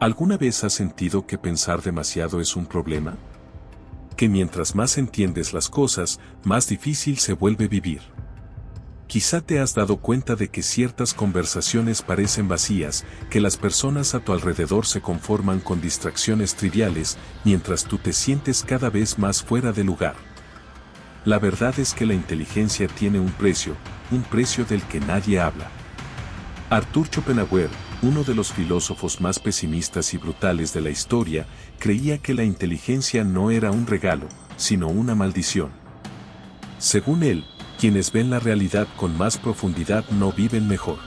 ¿Alguna vez has sentido que pensar demasiado es un problema? Que mientras más entiendes las cosas, más difícil se vuelve vivir. Quizá te has dado cuenta de que ciertas conversaciones parecen vacías, que las personas a tu alrededor se conforman con distracciones triviales, mientras tú te sientes cada vez más fuera de lugar. La verdad es que la inteligencia tiene un precio del que nadie habla. Arthur Schopenhauer, uno de los filósofos más pesimistas y brutales de la historia, creía que la inteligencia no era un regalo, sino una maldición. Según él, quienes ven la realidad con más profundidad no viven mejor.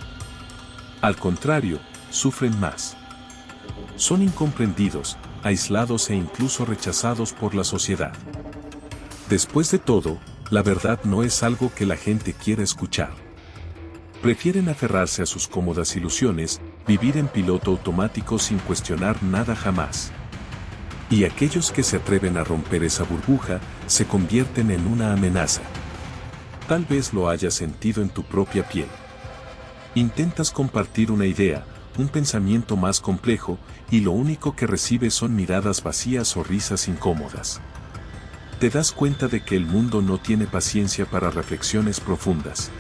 Al contrario, sufren más. Son incomprendidos, aislados e incluso rechazados por la sociedad. Después de todo, la verdad no es algo que la gente quiera escuchar. Prefieren aferrarse a sus cómodas ilusiones, vivir en piloto automático sin cuestionar nada jamás. Y aquellos que se atreven a romper esa burbuja, se convierten en una amenaza. Tal vez lo hayas sentido en tu propia piel. Intentas compartir una idea, un pensamiento más complejo, y lo único que recibes son miradas vacías o risas incómodas. Te das cuenta de que el mundo no tiene paciencia para reflexiones profundas.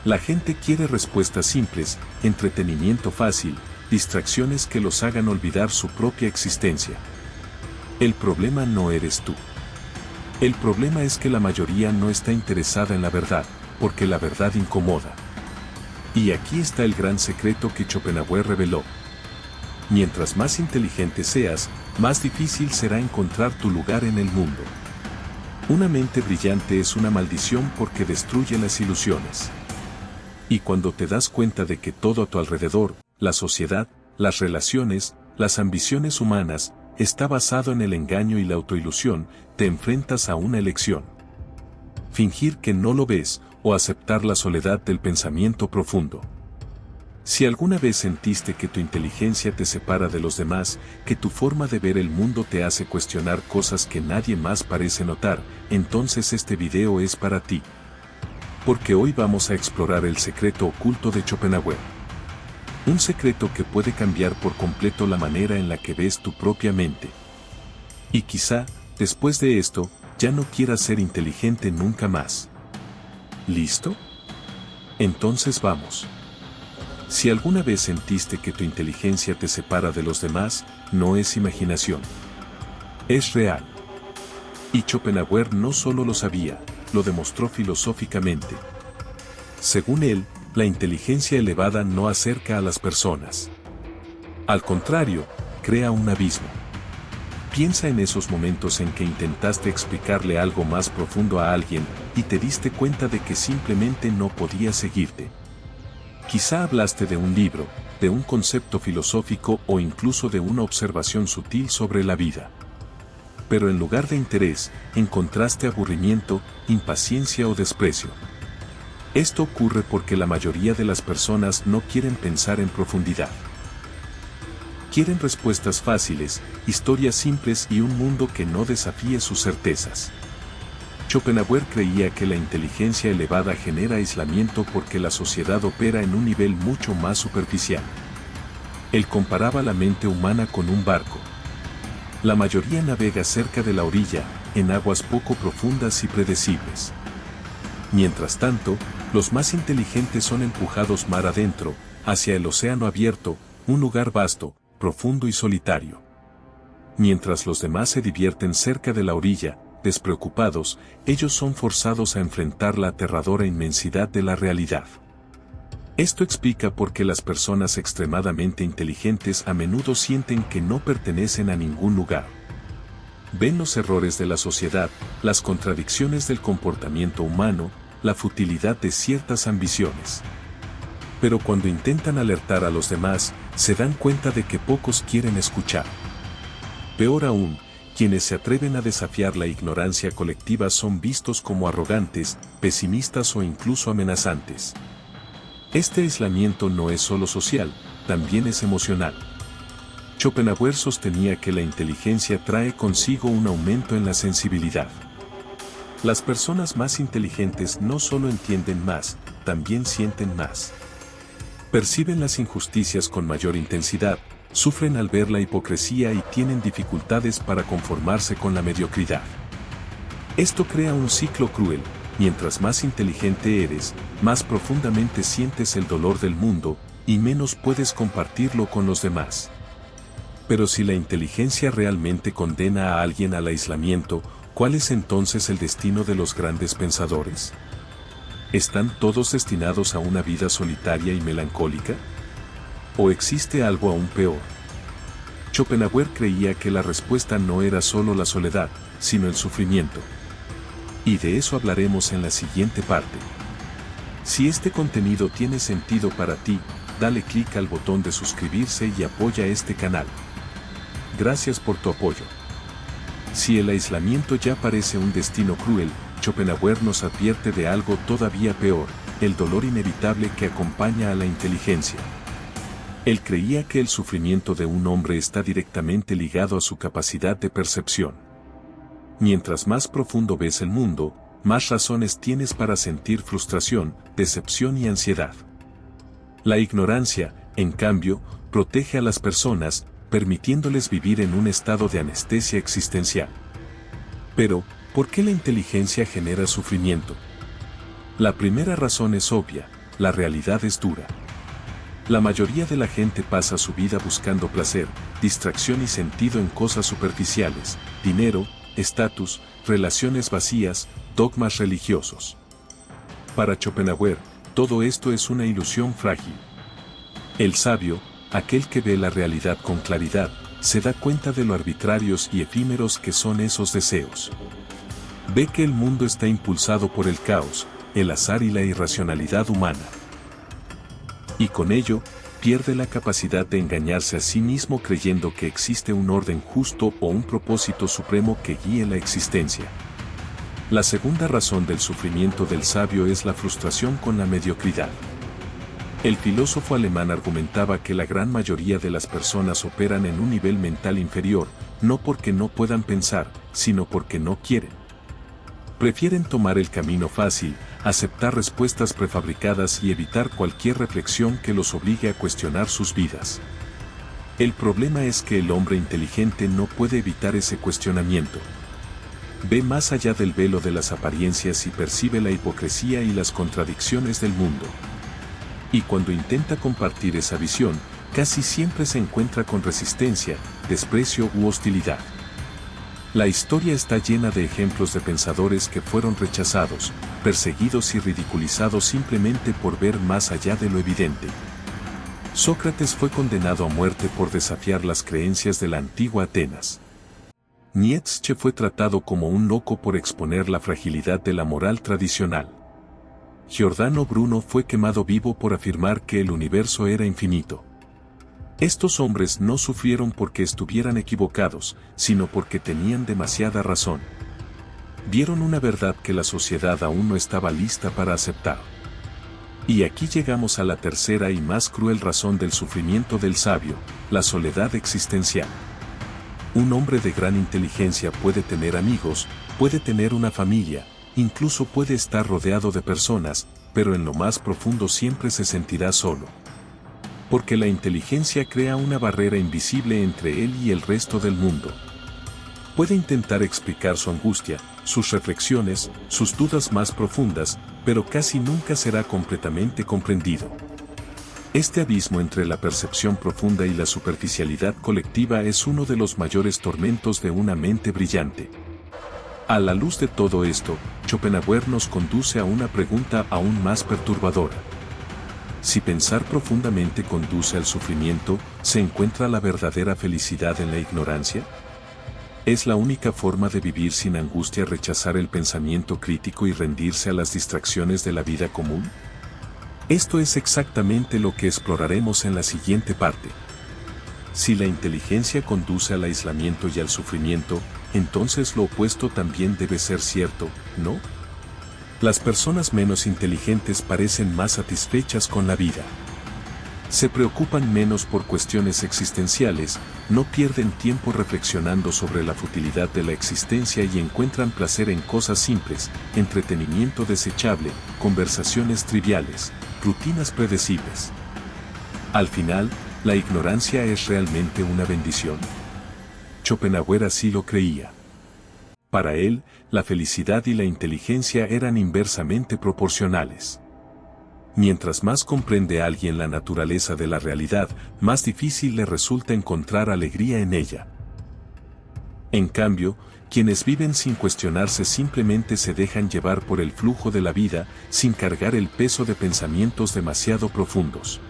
La gente quiere respuestas simples, entretenimiento fácil, distracciones que los hagan olvidar su propia existencia. El problema no eres tú. El problema es que la mayoría no está interesada en la verdad, porque la verdad incomoda. Y aquí está el gran secreto que Schopenhauer reveló. Mientras más inteligente seas, más difícil será encontrar tu lugar en el mundo. Una mente brillante es una maldición porque destruye las ilusiones. Y cuando te das cuenta de que todo a tu alrededor, la sociedad, las relaciones, las ambiciones humanas, está basado en el engaño y la autoilusión, te enfrentas a una elección. Fingir que no lo ves, o aceptar la soledad del pensamiento profundo. Si alguna vez sentiste que tu inteligencia te separa de los demás, que tu forma de ver el mundo te hace cuestionar cosas que nadie más parece notar, entonces este video es para ti. Porque hoy vamos a explorar el secreto oculto de Schopenhauer. Un secreto que puede cambiar por completo la manera en la que ves tu propia mente. Y quizá, después de esto, ya no quieras ser inteligente nunca más. ¿Listo? Entonces vamos. Si alguna vez sentiste que tu inteligencia te separa de los demás, no es imaginación. Es real. Y Schopenhauer no solo lo sabía, lo demostró filosóficamente. Según él, la inteligencia elevada no acerca a las personas. Al contrario, crea un abismo. Piensa en esos momentos en que intentaste explicarle algo más profundo a alguien y te diste cuenta de que simplemente no podía seguirte. Quizá hablaste de un libro, de un concepto filosófico o incluso de una observación sutil sobre la vida. Pero en lugar de interés, encontraste aburrimiento, impaciencia o desprecio. Esto ocurre porque la mayoría de las personas no quieren pensar en profundidad. Quieren respuestas fáciles, historias simples y un mundo que no desafíe sus certezas. Schopenhauer creía que la inteligencia elevada genera aislamiento porque la sociedad opera en un nivel mucho más superficial. Él comparaba la mente humana con un barco. La mayoría navega cerca de la orilla, en aguas poco profundas y predecibles. Mientras tanto, los más inteligentes son empujados mar adentro, hacia el océano abierto, un lugar vasto, profundo y solitario. Mientras los demás se divierten cerca de la orilla, despreocupados, ellos son forzados a enfrentar la aterradora inmensidad de la realidad. Esto explica por qué las personas extremadamente inteligentes a menudo sienten que no pertenecen a ningún lugar. Ven los errores de la sociedad, las contradicciones del comportamiento humano, la futilidad de ciertas ambiciones. Pero cuando intentan alertar a los demás, se dan cuenta de que pocos quieren escuchar. Peor aún, quienes se atreven a desafiar la ignorancia colectiva son vistos como arrogantes, pesimistas o incluso amenazantes. Este aislamiento no es solo social, también es emocional. Schopenhauer sostenía que la inteligencia trae consigo un aumento en la sensibilidad. Las personas más inteligentes no solo entienden más, también sienten más. Perciben las injusticias con mayor intensidad, Sufren al ver la hipocresía y tienen dificultades para conformarse con la mediocridad. Esto crea un ciclo cruel. Mientras más inteligente eres, más profundamente sientes el dolor del mundo, y menos puedes compartirlo con los demás. Pero si la inteligencia realmente condena a alguien al aislamiento, ¿cuál es entonces el destino de los grandes pensadores? ¿Están todos destinados a una vida solitaria y melancólica? ¿O existe algo aún peor? Schopenhauer creía que la respuesta no era solo la soledad, sino el sufrimiento. Y de eso hablaremos en la siguiente parte. Si este contenido tiene sentido para ti, dale clic al botón de suscribirse y apoya este canal. Gracias por tu apoyo. Si el aislamiento ya parece un destino cruel, Schopenhauer nos advierte de algo todavía peor, el dolor inevitable que acompaña a la inteligencia. Él creía que el sufrimiento de un hombre está directamente ligado a su capacidad de percepción. Mientras más profundo ves el mundo, más razones tienes para sentir frustración, decepción y ansiedad. La ignorancia, en cambio, protege a las personas, permitiéndoles vivir en un estado de anestesia existencial. Pero, ¿por qué la inteligencia genera sufrimiento? La primera razón es obvia, la realidad es dura. La mayoría de la gente pasa su vida buscando placer, distracción y sentido en cosas superficiales, dinero, estatus, relaciones vacías, dogmas religiosos. Para Schopenhauer, todo esto es una ilusión frágil. El sabio, aquel que ve la realidad con claridad, se da cuenta de lo arbitrarios y efímeros que son esos deseos. Ve que el mundo está impulsado por el caos, el azar y la irracionalidad humana. Y con ello, pierde la capacidad de engañarse a sí mismo creyendo que existe un orden justo o un propósito supremo que guíe la existencia. La segunda razón del sufrimiento del sabio es la frustración con la mediocridad. El filósofo alemán argumentaba que la gran mayoría de las personas operan en un nivel mental inferior, no porque no puedan pensar, sino porque no quieren. Prefieren tomar el camino fácil, aceptar respuestas prefabricadas y evitar cualquier reflexión que los obligue a cuestionar sus vidas. El problema es que el hombre inteligente no puede evitar ese cuestionamiento. Ve más allá del velo de las apariencias y percibe la hipocresía y las contradicciones del mundo. Y cuando intenta compartir esa visión, casi siempre se encuentra con resistencia, desprecio u hostilidad. La historia está llena de ejemplos de pensadores que fueron rechazados, perseguidos y ridiculizados simplemente por ver más allá de lo evidente. Sócrates fue condenado a muerte por desafiar las creencias de la antigua Atenas. Nietzsche fue tratado como un loco por exponer la fragilidad de la moral tradicional. Giordano Bruno fue quemado vivo por afirmar que el universo era infinito. Estos hombres no sufrieron porque estuvieran equivocados, sino porque tenían demasiada razón. Vieron una verdad que la sociedad aún no estaba lista para aceptar. Y aquí llegamos a la tercera y más cruel razón del sufrimiento del sabio, la soledad existencial. Un hombre de gran inteligencia puede tener amigos, puede tener una familia, incluso puede estar rodeado de personas, pero en lo más profundo siempre se sentirá solo. Porque la inteligencia crea una barrera invisible entre él y el resto del mundo. Puede intentar explicar su angustia, sus reflexiones, sus dudas más profundas, pero casi nunca será completamente comprendido. Este abismo entre la percepción profunda y la superficialidad colectiva es uno de los mayores tormentos de una mente brillante. A la luz de todo esto, Schopenhauer nos conduce a una pregunta aún más perturbadora. Si pensar profundamente conduce al sufrimiento, ¿se encuentra la verdadera felicidad en la ignorancia? ¿Es la única forma de vivir sin angustia rechazar el pensamiento crítico y rendirse a las distracciones de la vida común? Esto es exactamente lo que exploraremos en la siguiente parte. Si la inteligencia conduce al aislamiento y al sufrimiento, entonces lo opuesto también debe ser cierto, ¿no? Las personas menos inteligentes parecen más satisfechas con la vida. Se preocupan menos por cuestiones existenciales, no pierden tiempo reflexionando sobre la futilidad de la existencia y encuentran placer en cosas simples, entretenimiento desechable, conversaciones triviales, rutinas predecibles. Al final, ¿La ignorancia es realmente una bendición? Schopenhauer así lo creía. Para él, la felicidad y la inteligencia eran inversamente proporcionales. Mientras más comprende alguien la naturaleza de la realidad, más difícil le resulta encontrar alegría en ella. En cambio, quienes viven sin cuestionarse simplemente se dejan llevar por el flujo de la vida, sin cargar el peso de pensamientos demasiado profundos.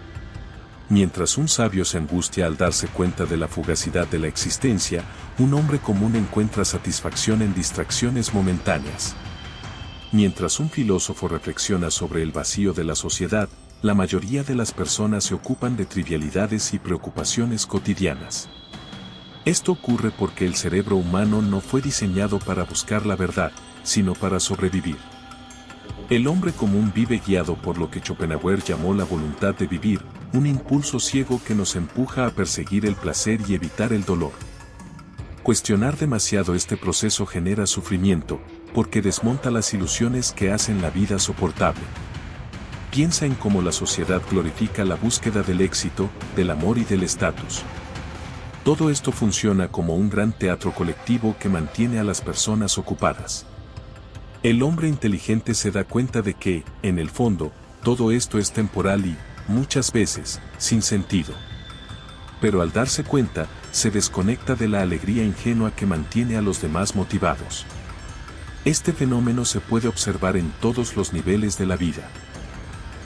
Mientras un sabio se angustia al darse cuenta de la fugacidad de la existencia, un hombre común encuentra satisfacción en distracciones momentáneas. Mientras un filósofo reflexiona sobre el vacío de la sociedad, la mayoría de las personas se ocupan de trivialidades y preocupaciones cotidianas. Esto ocurre porque el cerebro humano no fue diseñado para buscar la verdad, sino para sobrevivir. El hombre común vive guiado por lo que Schopenhauer llamó la voluntad de vivir, un impulso ciego que nos empuja a perseguir el placer y evitar el dolor. Cuestionar demasiado este proceso genera sufrimiento, porque desmonta las ilusiones que hacen la vida soportable. Piensa en cómo la sociedad glorifica la búsqueda del éxito, del amor y del estatus. Todo esto funciona como un gran teatro colectivo que mantiene a las personas ocupadas. El hombre inteligente se da cuenta de que, en el fondo, todo esto es temporal y, muchas veces, sin sentido. Pero al darse cuenta, se desconecta de la alegría ingenua que mantiene a los demás motivados. Este fenómeno se puede observar en todos los niveles de la vida.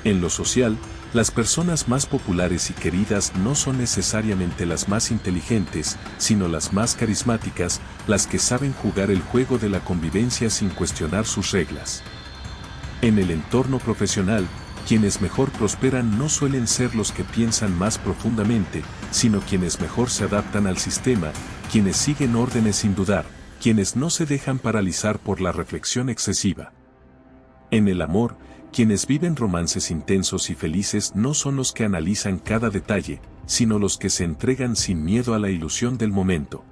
En lo social, las personas más populares y queridas no son necesariamente las más inteligentes, sino las más carismáticas, las que saben jugar el juego de la convivencia sin cuestionar sus reglas. En el entorno profesional, quienes mejor prosperan no suelen ser los que piensan más profundamente, sino quienes mejor se adaptan al sistema, quienes siguen órdenes sin dudar, quienes no se dejan paralizar por la reflexión excesiva. En el amor, quienes viven romances intensos y felices no son los que analizan cada detalle, sino los que se entregan sin miedo a la ilusión del momento.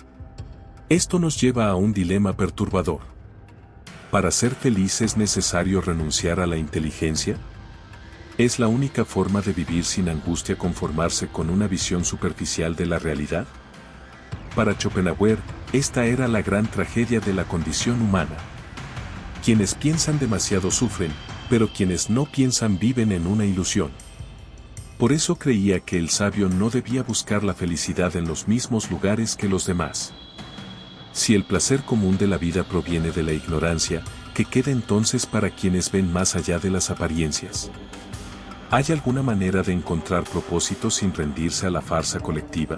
Esto nos lleva a un dilema perturbador. ¿Para ser feliz es necesario renunciar a la inteligencia? ¿Es la única forma de vivir sin angustia conformarse con una visión superficial de la realidad? Para Schopenhauer, esta era la gran tragedia de la condición humana. Quienes piensan demasiado sufren, pero quienes no piensan viven en una ilusión. Por eso creía que el sabio no debía buscar la felicidad en los mismos lugares que los demás. Si el placer común de la vida proviene de la ignorancia, ¿qué queda entonces para quienes ven más allá de las apariencias? ¿Hay alguna manera de encontrar propósito sin rendirse a la farsa colectiva?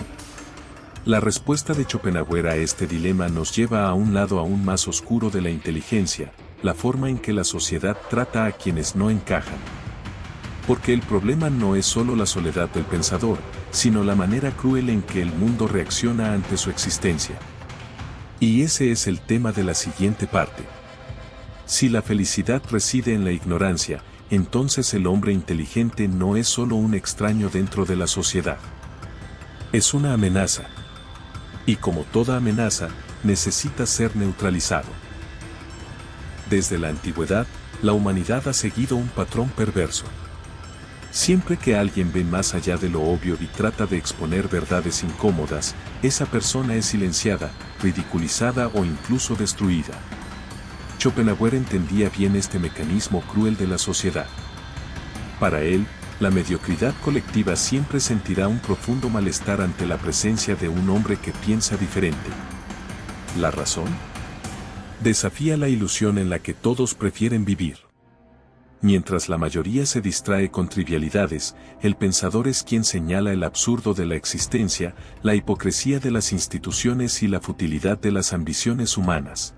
La respuesta de Schopenhauer a este dilema nos lleva a un lado aún más oscuro de la inteligencia, la forma en que la sociedad trata a quienes no encajan. Porque el problema no es solo la soledad del pensador, sino la manera cruel en que el mundo reacciona ante su existencia. Y ese es el tema de la siguiente parte. Si la felicidad reside en la ignorancia, entonces el hombre inteligente no es solo un extraño dentro de la sociedad. Es una amenaza. Y como toda amenaza, necesita ser neutralizado. Desde la antigüedad, la humanidad ha seguido un patrón perverso. Siempre que alguien ve más allá de lo obvio y trata de exponer verdades incómodas, esa persona es silenciada, ridiculizada o incluso destruida. Schopenhauer entendía bien este mecanismo cruel de la sociedad. Para él, la mediocridad colectiva siempre sentirá un profundo malestar ante la presencia de un hombre que piensa diferente. ¿La razón? Desafía la ilusión en la que todos prefieren vivir. Mientras la mayoría se distrae con trivialidades, el pensador es quien señala el absurdo de la existencia, la hipocresía de las instituciones y la futilidad de las ambiciones humanas.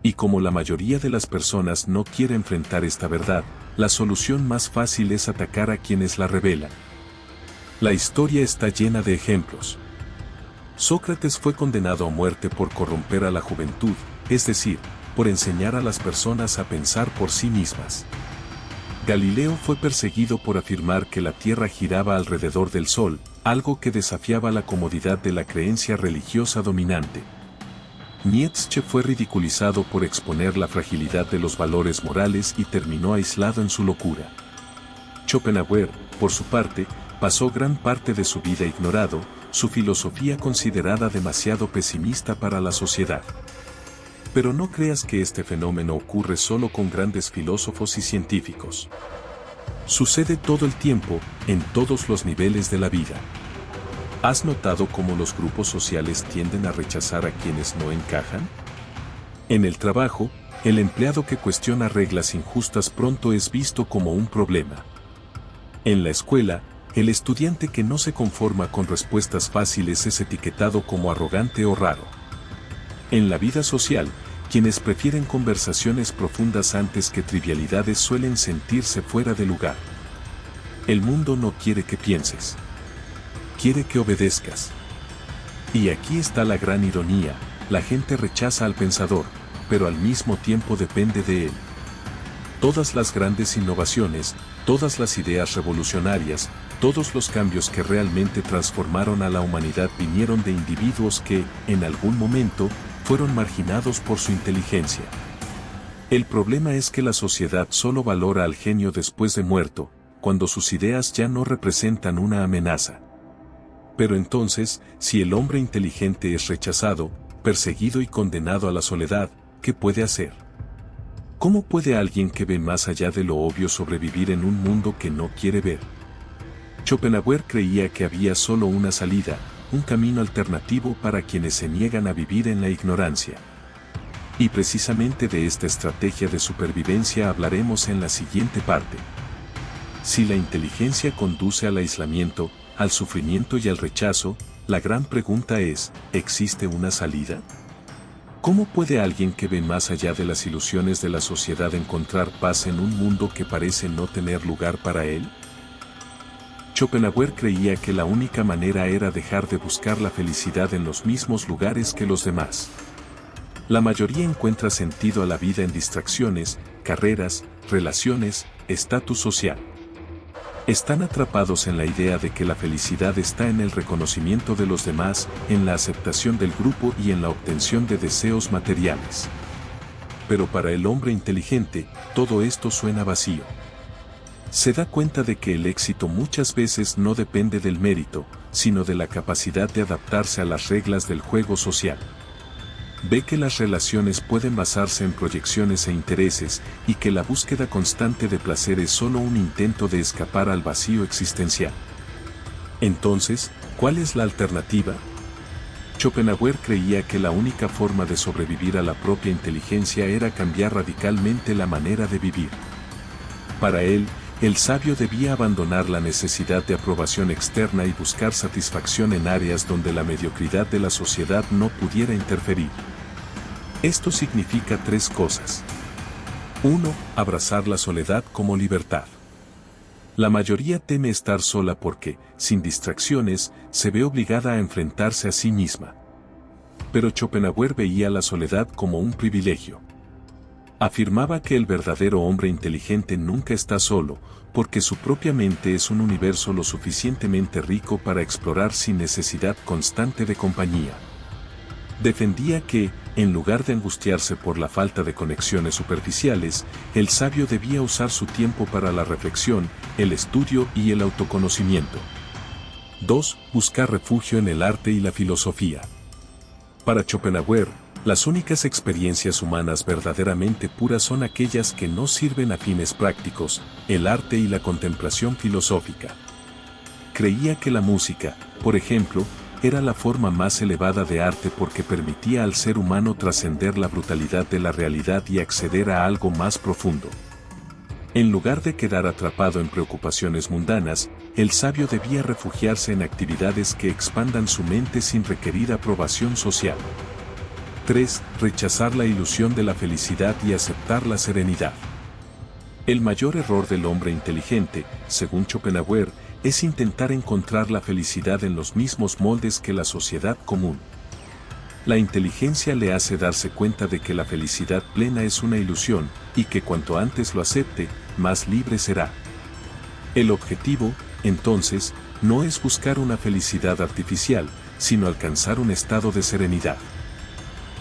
Y como la mayoría de las personas no quiere enfrentar esta verdad, la solución más fácil es atacar a quienes la revelan. La historia está llena de ejemplos. Sócrates fue condenado a muerte por corromper a la juventud, es decir, por enseñar a las personas a pensar por sí mismas. Galileo fue perseguido por afirmar que la Tierra giraba alrededor del Sol, algo que desafiaba la comodidad de la creencia religiosa dominante. Nietzsche fue ridiculizado por exponer la fragilidad de los valores morales y terminó aislado en su locura. Schopenhauer, por su parte, pasó gran parte de su vida ignorado, su filosofía considerada demasiado pesimista para la sociedad. Pero no creas que este fenómeno ocurre solo con grandes filósofos y científicos. Sucede todo el tiempo, en todos los niveles de la vida. ¿Has notado cómo los grupos sociales tienden a rechazar a quienes no encajan? En el trabajo, el empleado que cuestiona reglas injustas pronto es visto como un problema. En la escuela, el estudiante que no se conforma con respuestas fáciles es etiquetado como arrogante o raro. En la vida social, quienes prefieren conversaciones profundas antes que trivialidades suelen sentirse fuera de lugar. El mundo no quiere que pienses. Quiere que obedezcas. Y aquí está la gran ironía, la gente rechaza al pensador, pero al mismo tiempo depende de él. Todas las grandes innovaciones, todas las ideas revolucionarias, todos los cambios que realmente transformaron a la humanidad vinieron de individuos que, en algún momento, fueron marginados por su inteligencia. El problema es que la sociedad solo valora al genio después de muerto, cuando sus ideas ya no representan una amenaza. Pero entonces, si el hombre inteligente es rechazado, perseguido y condenado a la soledad, ¿qué puede hacer? ¿Cómo puede alguien que ve más allá de lo obvio sobrevivir en un mundo que no quiere ver? Schopenhauer creía que había solo una salida, un camino alternativo para quienes se niegan a vivir en la ignorancia. Y precisamente de esta estrategia de supervivencia hablaremos en la siguiente parte. Si la inteligencia conduce al aislamiento, al sufrimiento y al rechazo, la gran pregunta es, ¿existe una salida? ¿Cómo puede alguien que ve más allá de las ilusiones de la sociedad encontrar paz en un mundo que parece no tener lugar para él? Schopenhauer creía que la única manera era dejar de buscar la felicidad en los mismos lugares que los demás. La mayoría encuentra sentido a la vida en distracciones, carreras, relaciones, estatus social. Están atrapados en la idea de que la felicidad está en el reconocimiento de los demás, en la aceptación del grupo y en la obtención de deseos materiales. Pero para el hombre inteligente, todo esto suena vacío. Se da cuenta de que el éxito muchas veces no depende del mérito, sino de la capacidad de adaptarse a las reglas del juego social. Ve que las relaciones pueden basarse en proyecciones e intereses, y que la búsqueda constante de placer es solo un intento de escapar al vacío existencial. Entonces, ¿cuál es la alternativa? Schopenhauer creía que la única forma de sobrevivir a la propia inteligencia era cambiar radicalmente la manera de vivir. Para él, el sabio debía abandonar la necesidad de aprobación externa y buscar satisfacción en áreas donde la mediocridad de la sociedad no pudiera interferir. Esto significa tres cosas. 1. Abrazar la soledad como libertad. La mayoría teme estar sola porque, sin distracciones, se ve obligada a enfrentarse a sí misma. Pero Schopenhauer veía la soledad como un privilegio. Afirmaba que el verdadero hombre inteligente nunca está solo, porque su propia mente es un universo lo suficientemente rico para explorar sin necesidad constante de compañía. Defendía que, en lugar de angustiarse por la falta de conexiones superficiales, el sabio debía usar su tiempo para la reflexión, el estudio y el autoconocimiento. 2. Buscar refugio en el arte y la filosofía. Para Schopenhauer, las únicas experiencias humanas verdaderamente puras son aquellas que no sirven a fines prácticos, el arte y la contemplación filosófica. Creía que la música, por ejemplo, era la forma más elevada de arte porque permitía al ser humano trascender la brutalidad de la realidad y acceder a algo más profundo. En lugar de quedar atrapado en preocupaciones mundanas, el sabio debía refugiarse en actividades que expandan su mente sin requerir aprobación social. 3. Rechazar la ilusión de la felicidad y aceptar la serenidad. El mayor error del hombre inteligente, según Schopenhauer, es intentar encontrar la felicidad en los mismos moldes que la sociedad común. La inteligencia le hace darse cuenta de que la felicidad plena es una ilusión, y que cuanto antes lo acepte, más libre será. El objetivo, entonces, no es buscar una felicidad artificial, sino alcanzar un estado de serenidad.